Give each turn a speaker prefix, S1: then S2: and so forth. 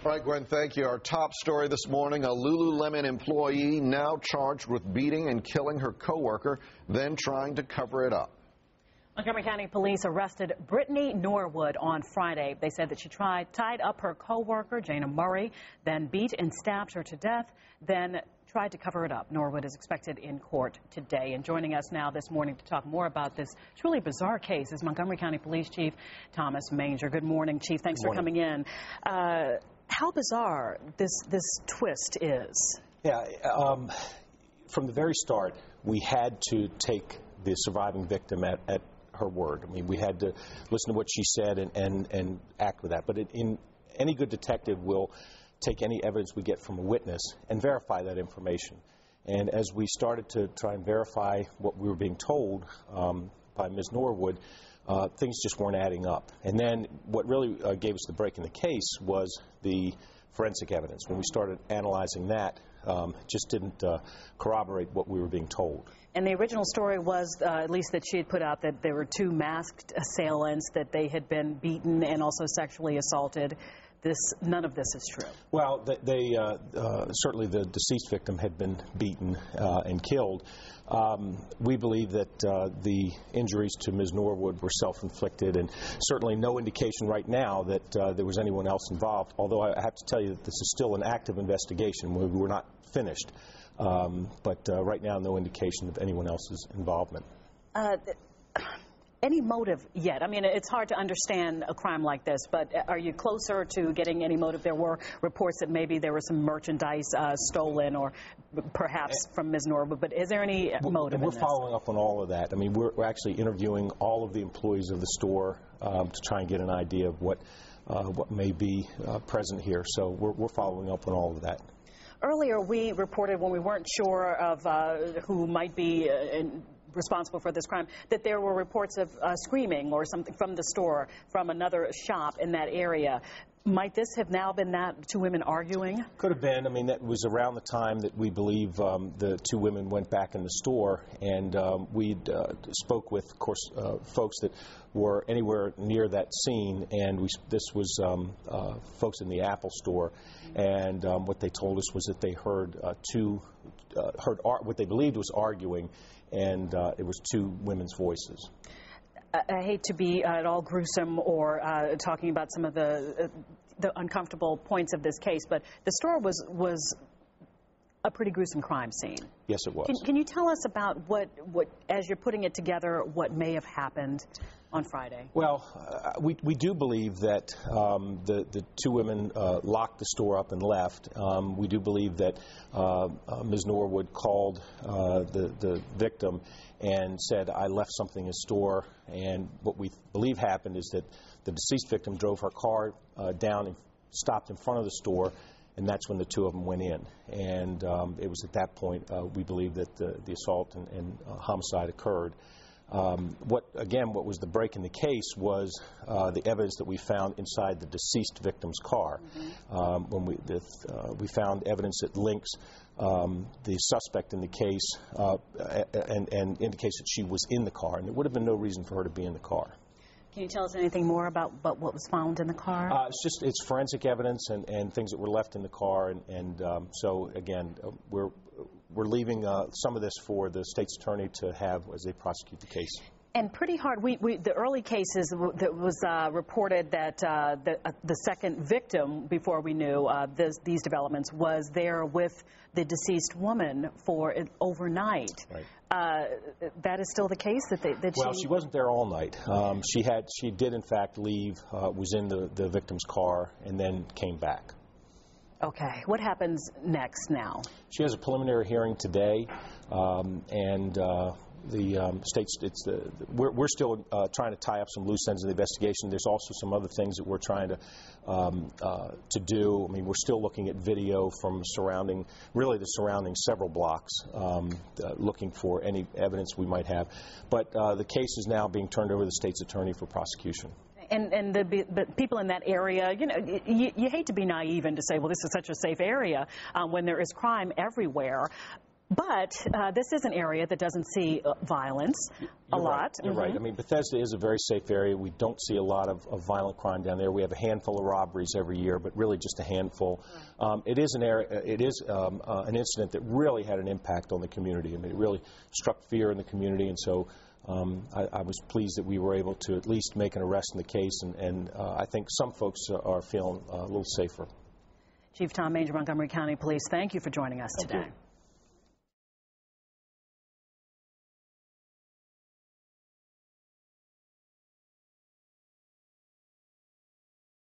S1: All right, Gwen, thank you. Our top story this morning, a Lululemon employee now charged with beating and killing her coworker, then trying to cover it up.
S2: Montgomery County Police arrested Brittany Norwood on Friday. They said that she tied up her coworker, Jayna Murray, then beat and stabbed her to death, then tried to cover it up. Norwood is expected in court today. And joining us now this morning to talk more about this truly bizarre case is Montgomery County Police Chief Thomas Manger. Good morning, Chief. Thanks for coming in. How bizarre this twist is.
S3: Yeah, from the very start, we had to take the surviving victim at her word. I mean, we had to listen to what she said and act with that. But any good detective will take any evidence we get from a witness and verify that information. And as we started to try and verify what we were being told by Ms. Norwood, things just weren't adding up. And then what really gave us the break in the case was the forensic evidence. When we started analyzing that, just didn't corroborate what we were being told.
S2: And the original story was, at least that she had put out, that there were two masked assailants, that they had been beaten and also sexually assaulted. None of this is true.
S3: Well, certainly the deceased victim had been beaten and killed. We believe that the injuries to Ms. Norwood were self-inflicted, and certainly no indication right now that there was anyone else involved, although I have to tell you that this is still an active investigation. We're not finished. But right now, no indication of anyone else's involvement.
S2: Any motive yet? I mean, it's hard to understand a crime like this, but are you closer to getting any motive? There were reports that maybe there was some merchandise stolen, or perhaps from Ms. Norwood, but is there any motive in this?
S3: We're following up on all of that. I mean, we're actually interviewing all of the employees of the store to try and get an idea of what may be present here. So we're following up on all of that.
S2: Earlier, we reported, when we weren't sure of who might be responsible for this crime, that there were reports of screaming or something from the store, from another shop in that area. Might this have now been that two women arguing?
S3: Could have been. I mean, that was around the time that we believe the two women went back in the store, and we spoke with, of course, folks that were anywhere near that scene, and this was folks in the Apple store, and what they told us was that they heard what they believed was arguing, and it was two women's voices.
S2: I hate to be at all gruesome or talking about some of the uncomfortable points of this case, but the store was a pretty gruesome crime scene.
S3: Yes, it was.
S2: Can you tell us about what, as you're putting it together, what may have happened on Friday?
S3: Well, we do believe that the two women locked the store up and left. We do believe that Ms. Norwood called the victim and said, "I left something in the store," and what we believe happened is that the deceased victim drove her car down and stopped in front of the store, and that's when the two of them went in. And it was at that point we believe that the assault and homicide occurred. What was the break in the case was the evidence that we found inside the deceased victim's car. When we found evidence that links the suspect in the case and indicates that she was in the car, and there would have been no reason for her to be in the car.
S2: Can you tell us anything more about what was found in the car?
S3: It's forensic evidence and things that were left in the car, and so again, we're leaving some of this for the state's attorney to have as they prosecute the case.
S2: And pretty hard. The early cases that was reported that the second victim, before we knew these developments, was there with the deceased woman for overnight.
S3: Right.
S2: That is still the case
S3: Well, she wasn't there all night. She did in fact leave, was in the victim's car, and then came back.
S2: Okay. What happens next now?
S3: She has a preliminary hearing today, and the state's. We're still trying to tie up some loose ends of the investigation. There's also some other things that we're trying to do. I mean, we're still looking at video from the surrounding several blocks, looking for any evidence we might have. But the case is now being turned over to the state's attorney for prosecution.
S2: And the people in that area, you know, you hate to be naive and to say, well, this is such a safe area when there is crime everywhere. But this is an area that doesn't see violence a lot.
S3: You're right. I mean, Bethesda is a very safe area. We don't see a lot of violent crime down there. We have a handful of robberies every year, but really just a handful. It is an area. It is an incident that really had an impact on the community. I mean, it really struck fear in the community, and so I was pleased that we were able to at least make an arrest in the case, and I think some folks are feeling a little safer.
S2: Chief Tom Major, Montgomery County Police, thank you for joining us today.